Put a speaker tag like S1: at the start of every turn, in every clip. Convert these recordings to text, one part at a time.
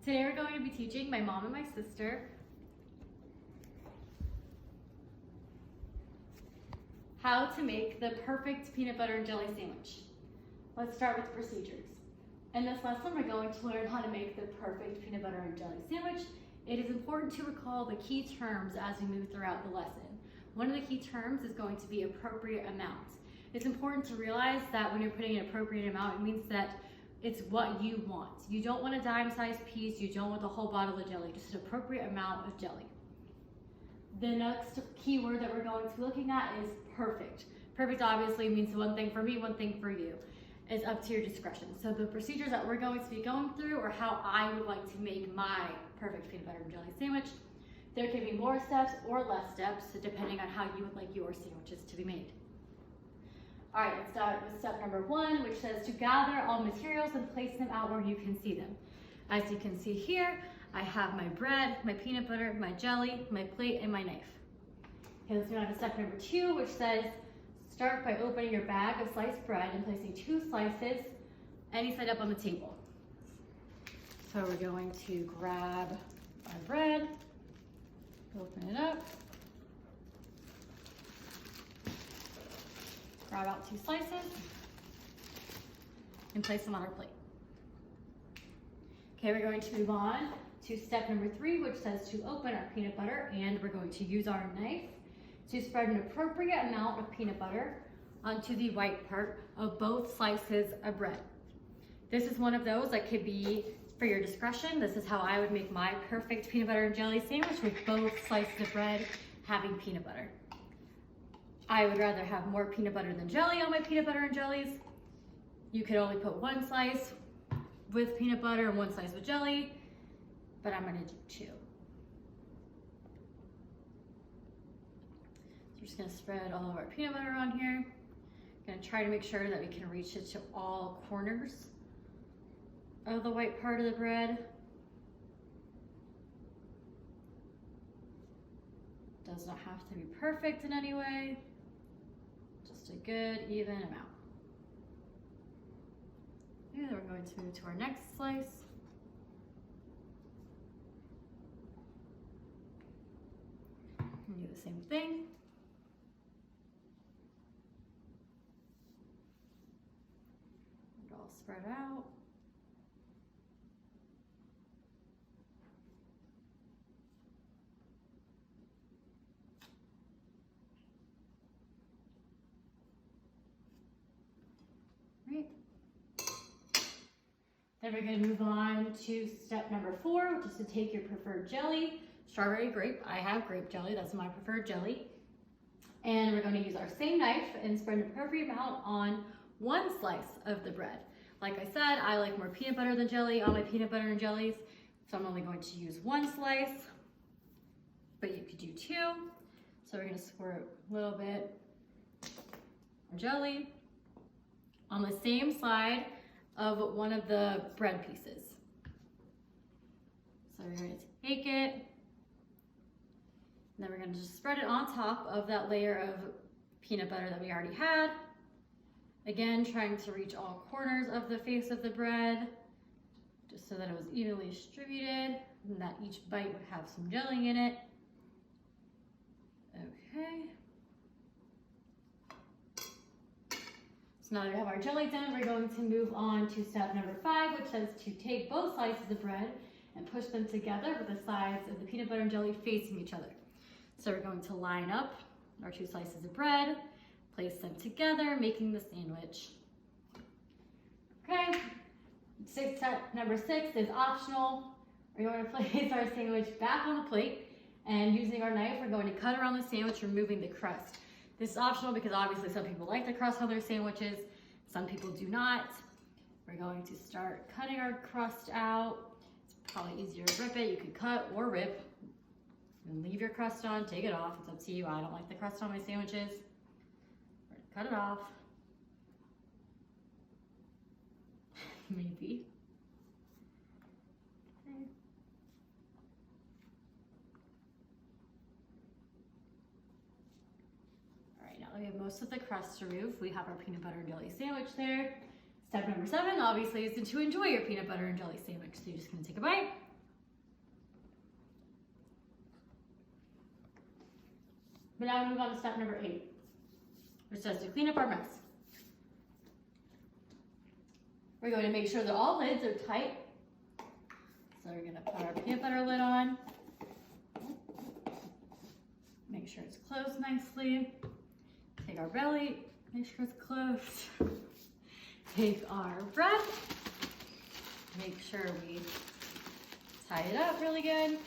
S1: Today we're going to be teaching my mom and my sister how to make the perfect peanut butter and jelly sandwich. Let's start with procedures. In this lesson, we're going to learn how to make the perfect peanut butter and jelly sandwich. It is important to recall the key terms as we move throughout the lesson. One of the key terms is going to be appropriate amount. It's important to realize that when you're putting an appropriate amount, it means that it's what you want. You don't want a dime-sized piece, you don't want the whole bottle of jelly, just an appropriate amount of jelly. The next keyword that we're going to be looking at is perfect. Perfect obviously means one thing for me, one thing for you. It's up to your discretion. So the procedures that we're going to be going through are how I would like to make my perfect peanut butter and jelly sandwich. There can be more steps or less steps depending on how you would like your sandwiches to be made. All right, let's start with step number 1, which says to gather all materials and place them out where you can see them. As you can see here, I have my bread, my peanut butter, my jelly, my plate, and my knife. Okay, let's move on to step number 2, which says start by opening your bag of sliced bread and placing 2 slices any side up on the table. So we're going to grab our bread, open it up, grab out 2 slices, and place them on our plate. Okay, we're going to move on to step number 3, which says to open our peanut butter, and we're going to use our knife to spread an appropriate amount of peanut butter onto the white part of both slices of bread. This is one of those that could be for your discretion. This is how I would make my perfect peanut butter and jelly sandwich, with both slices of bread having peanut butter. I would rather have more peanut butter than jelly on my peanut butter and jellies. You could only put 1 slice with peanut butter and 1 slice with jelly, but I'm gonna do 2. So we're just gonna spread all of our peanut butter on here. Gonna try to make sure that we can reach it to all corners of the white part of the bread. Does not have to be perfect in any way, just a good even amount. And then we're going to move to our next slice. And do the same thing. And all spread out. Right. Then we're going to move on to step number 4, which is to take your preferred jelly, strawberry, grape. I have grape jelly, that's my preferred jelly. And we're going to use our same knife and spread an appropriate amount on 1 slice of the bread. Like I said, I like more peanut butter than jelly on my peanut butter and jellies, so I'm only going to use 1 slice, but you could do 2. So we're going to squirt a little bit of jelly on the same side of one of the bread pieces. So we're going to take it, and then we're going to just spread it on top of that layer of peanut butter that we already had. Again, trying to reach all corners of the face of the bread, just so that it was evenly distributed and that each bite would have some jelly in it. Okay. So now that we have our jelly done, we're going to move on to step number 5, which says to take both slices of bread and push them together with the sides of the peanut butter and jelly facing each other. So we're going to line up our 2 slices of bread, place them together, making the sandwich. Okay, step number 6 is optional. We're going to place our sandwich back on the plate, and using our knife, we're going to cut around the sandwich, removing the crust. This is optional because obviously some people like the crust on their sandwiches, some people do not. We're going to start cutting our crust out. It's probably easier to rip it. You can cut or rip and leave your crust on, take it off. It's up to you. I don't like the crust on my sandwiches. We're gonna cut it off. Maybe. Okay. We have most of the crust removed. We have our peanut butter and jelly sandwich there. Step number 7, obviously, is to enjoy your peanut butter and jelly sandwich. So you're just gonna take a bite, But now we move on to step number 8, which says to clean up our mess. We're going to make sure that all lids are tight. So we're going to put our peanut butter lid on. Make sure it's closed nicely. Take our belly, make sure it's closed. Take our breath. Make sure we tie it up really good.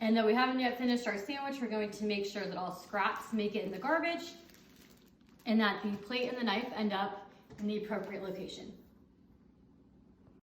S1: And though we haven't yet finished our sandwich, we're going to make sure that all scraps make it in the garbage and that the plate and the knife end up in the appropriate location.